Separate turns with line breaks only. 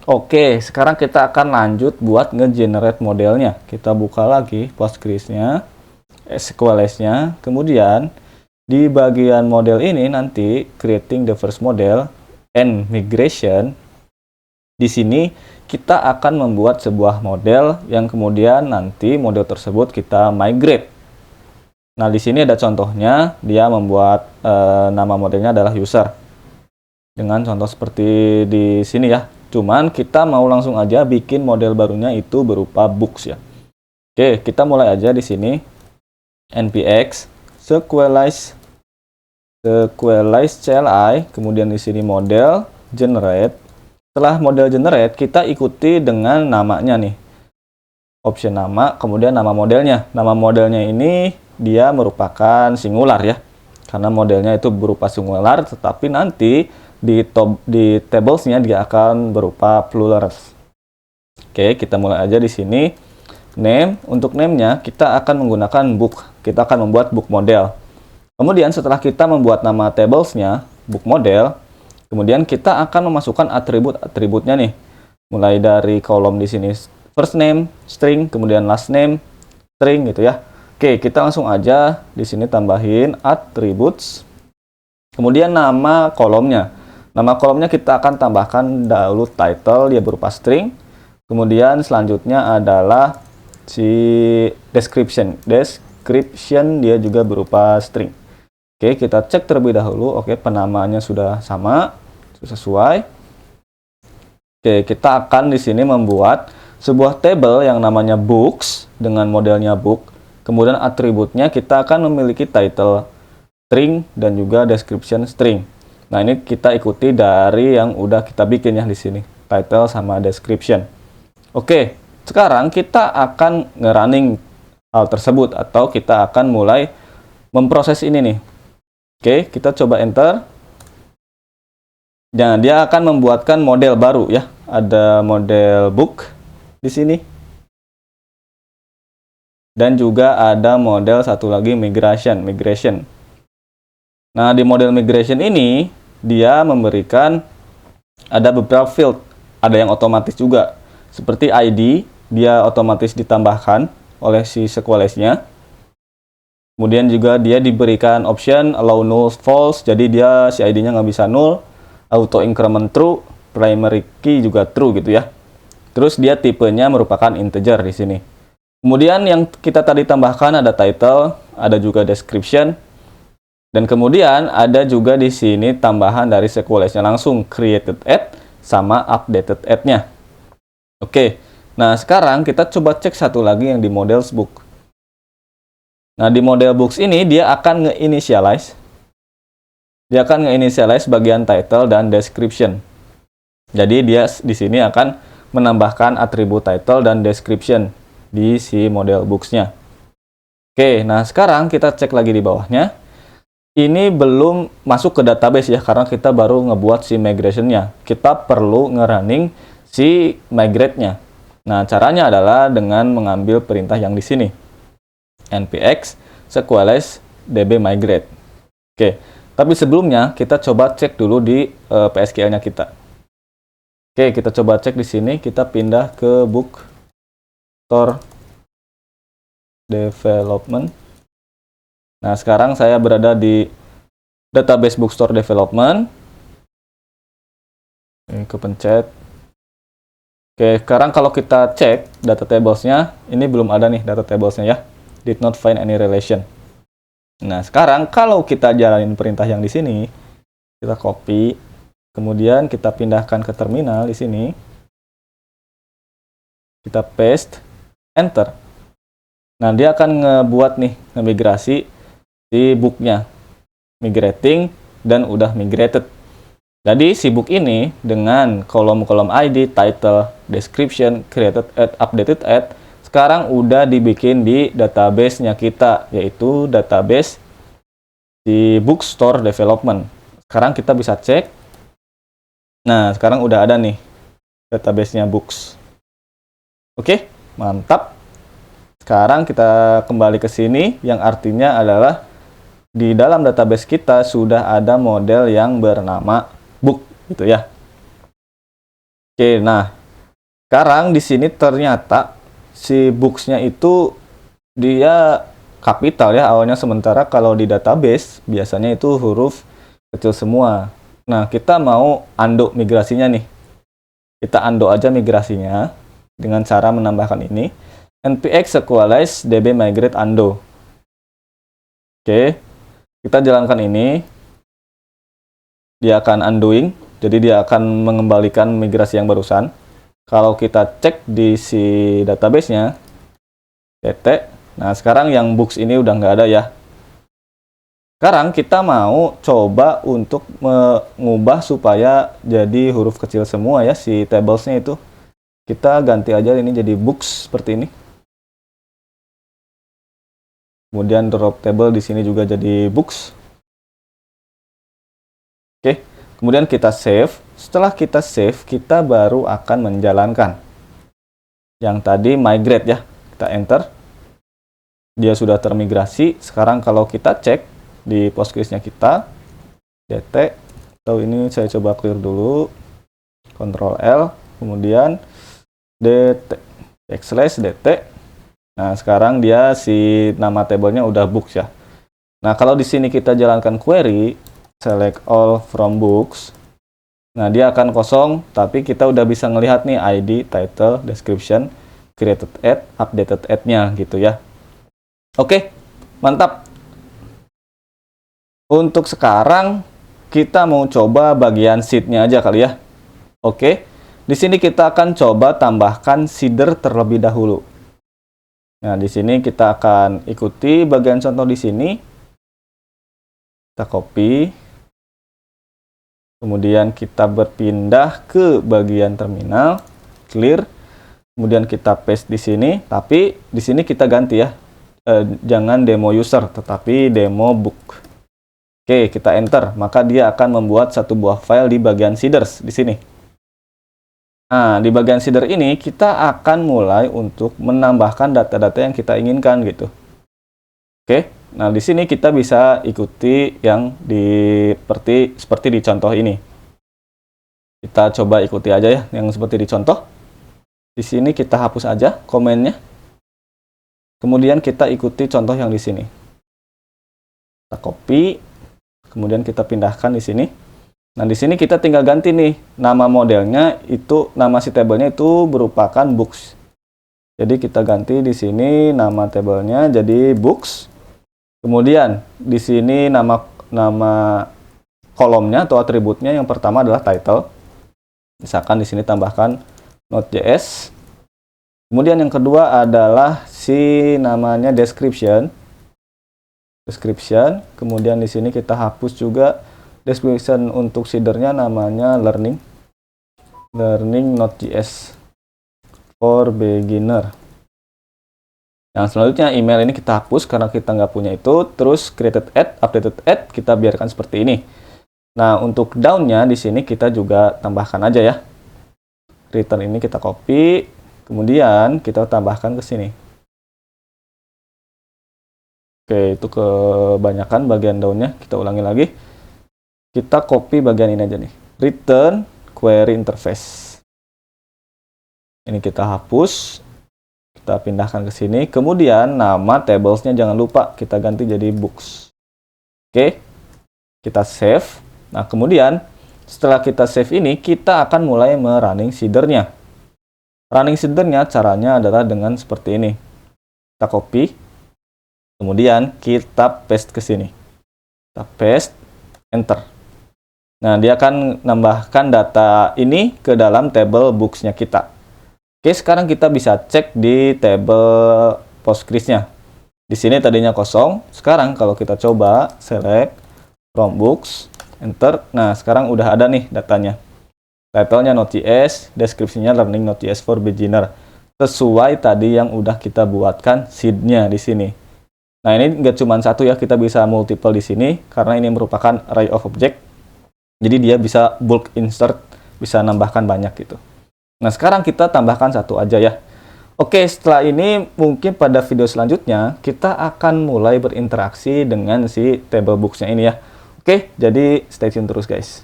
Oke, sekarang kita akan lanjut buat nge-generate modelnya. Kita buka lagi Postgres-nya, SQLS-nya. Kemudian di bagian model ini nanti creating the first model and migration. Di sini kita akan membuat sebuah model yang kemudian nanti model tersebut kita migrate. Nah, di sini ada contohnya, dia membuat nama modelnya adalah user. Dengan contoh seperti di sini ya. Cuman kita mau langsung aja bikin model barunya itu berupa books ya. Oke, kita mulai aja di sini. npx SQLize CLI, kemudian di sini model generate. Setelah model generate, kita ikuti dengan namanya nih. Option nama, kemudian nama modelnya. Nama modelnya ini dia merupakan singular ya. Karena modelnya itu berupa singular, tetapi nanti di tablesnya dia akan berupa plural. Oke, kita mulai aja di sini. Name, untuk name-nya kita akan menggunakan book. Kita akan membuat book model. Kemudian setelah kita membuat nama tablesnya, book model, kemudian kita akan memasukkan atribut-atributnya nih. Mulai dari kolom di sini first name, string, kemudian last name, string gitu ya. Oke, kita langsung aja di sini tambahin attributes. Kemudian nama kolomnya. Nama kolomnya kita akan tambahkan dahulu title, dia berupa string. Kemudian selanjutnya adalah si description. Description dia juga berupa string. Oke, kita cek terlebih dahulu. Oke, penamaannya sudah sama, sesuai. Oke, kita akan di sini membuat sebuah table yang namanya books dengan modelnya book. Kemudian atributnya kita akan memiliki title string dan juga description string. Nah, ini kita ikuti dari yang udah kita bikin ya di sini, title sama description. Oke, sekarang kita akan nge-running hal tersebut atau kita akan mulai memproses ini nih. Oke, kita coba enter. Nah, dia akan membuatkan model baru ya. Ada model book di sini. Dan juga ada model satu lagi migration. Nah, di model migration ini, dia memberikan ada beberapa field. Ada yang otomatis juga. Seperti ID, dia otomatis ditambahkan oleh si SQLize-nya. Kemudian juga dia diberikan option allow null false, jadi dia si ID-nya nggak bisa null. Auto increment true, primary key juga true gitu ya. Terus dia tipenya merupakan integer di sini. Kemudian yang kita tadi tambahkan ada title, ada juga description. Dan kemudian ada juga di sini tambahan dari SQLize-nya langsung created add sama updated add-nya. Oke, nah sekarang kita coba cek satu lagi yang di models book. Nah, di model books ini dia akan nge-initialize. Dia akan nge-initialize bagian title dan description. Jadi dia di sini akan menambahkan atribut title dan description di si model books-nya. Oke, nah sekarang kita cek lagi di bawahnya. Ini belum masuk ke database ya, karena kita baru ngebuat si migration-nya. Kita perlu nge-running si migrate-nya. Nah, caranya adalah dengan mengambil perintah yang di sini. npx SQLize db migrate. Oke, tapi sebelumnya kita coba cek dulu di PSQL-nya kita. Oke, kita coba cek di sini, kita pindah ke bookstore development. Nah, sekarang saya berada di database bookstore development. Ini kepencet. Oke, sekarang kalau kita cek data tables-nya, ini belum ada nih data tables-nya ya. Did not find any relation. Nah, sekarang kalau kita jalanin perintah yang di sini, kita copy, kemudian kita pindahkan ke terminal di sini. Kita paste, enter. Nah, dia akan ngebuat nih, ngemigrasi si book-nya. Migrating dan udah migrated. Jadi si book ini dengan kolom-kolom ID, title, description, created add, updated add, sekarang udah dibikin di database-nya kita, yaitu database di bookstore development. Sekarang kita bisa cek. Nah, sekarang udah ada nih database-nya books. Oke, mantap. Sekarang kita kembali ke sini, yang artinya adalah di dalam database kita sudah ada model yang bernama book gitu ya. Oke, nah Sekarang di sini ternyata si books-nya itu dia kapital ya awalnya, sementara kalau di database biasanya itu huruf kecil semua. Nah, kita mau undo migrasinya nih. Kita undo aja migrasinya dengan cara menambahkan ini. npx equalize db migrate undo. Oke, kita jalankan ini. Dia akan undoing, jadi dia akan mengembalikan migrasi yang barusan. Kalau kita cek di si database-nya, dt, nah sekarang yang books ini udah nggak ada ya. Sekarang kita mau coba untuk mengubah supaya jadi huruf kecil semua ya si tables-nya itu. Kita ganti aja ini jadi books seperti ini. Kemudian drop table di sini juga jadi books. Oke, kemudian kita save. Setelah kita save, kita baru akan menjalankan yang tadi migrate ya. Kita enter. Dia sudah termigrasi. Sekarang kalau kita cek di Postgres-nya kita, dt, atau ini saya coba clear dulu, Ctrl L, kemudian dt, backslash dt. Nah, sekarang dia si nama tabelnya udah books ya. Nah, kalau di sini kita jalankan query, select all from books. Nah, dia akan kosong, tapi kita udah bisa ngelihat nih ID, title, description, created at, updated at-nya gitu ya. Oke, mantap. Untuk sekarang kita mau coba bagian sheet-nya aja kali ya. Oke, di sini kita akan coba tambahkan seeder terlebih dahulu. Nah, di sini kita akan ikuti bagian contoh di sini. Kita copy. Kemudian kita berpindah ke bagian terminal, clear. Kemudian kita paste di sini, tapi di sini kita ganti ya. Jangan demo user, tetapi demo book. Oke, kita enter, maka dia akan membuat satu buah file di bagian seeders di sini. Nah, di bagian seeder ini kita akan mulai untuk menambahkan data-data yang kita inginkan gitu. Oke, nah di sini kita bisa ikuti yang seperti di contoh ini. Kita coba ikuti aja ya yang seperti di contoh. Di sini kita hapus aja komennya. Kemudian kita ikuti contoh yang di sini. Kita copy, kemudian kita pindahkan di sini. Nah, di sini kita tinggal ganti nih nama modelnya itu, nama si tabelnya itu berupakan books. Jadi kita ganti di sini nama tabelnya jadi books. Kemudian di sini nama kolomnya atau atributnya yang pertama adalah title. Misalkan di sini tambahkan Node.js. Kemudian yang kedua adalah si namanya description. Kemudian di sini kita hapus juga description untuk seedernya namanya learning Node.js for beginner. Yang selanjutnya email ini kita hapus karena kita nggak punya itu. Terus created at, updated at kita biarkan seperti ini. Nah, untuk down-nya di sini kita juga tambahkan aja ya. Return ini kita copy, kemudian kita tambahkan ke sini. Oke, itu kebanyakan bagian down-nya. Kita ulangi lagi. Kita copy bagian ini aja nih. Return query interface. Ini kita hapus. Kita pindahkan ke sini. Kemudian nama tablesnya jangan lupa kita ganti jadi books. Oke. Kita save. Nah, kemudian setelah kita save ini, kita akan mulai merunning seedernya. Running seedernya caranya adalah dengan seperti ini. Kita copy. Kemudian kita paste ke sini. Kita paste, enter. Nah, dia akan nambahkan data ini ke dalam table books-nya kita. Oke, sekarang kita bisa cek di table Postgres-nya. Di sini tadinya kosong. Sekarang kalau kita coba select from books, enter. Nah, sekarang udah ada nih datanya. Title-nya Node.js, deskripsinya learning Node.js for beginner. Sesuai tadi yang udah kita buatkan seed-nya di sini. Nah, ini nggak cuma satu ya, kita bisa multiple di sini karena ini merupakan array of object. Jadi dia bisa bulk insert, bisa nambahkan banyak gitu. Nah, sekarang kita tambahkan satu aja ya. Oke, setelah ini mungkin pada video selanjutnya kita akan mulai berinteraksi dengan si table books-nya ini ya. Oke, jadi stay tune terus guys.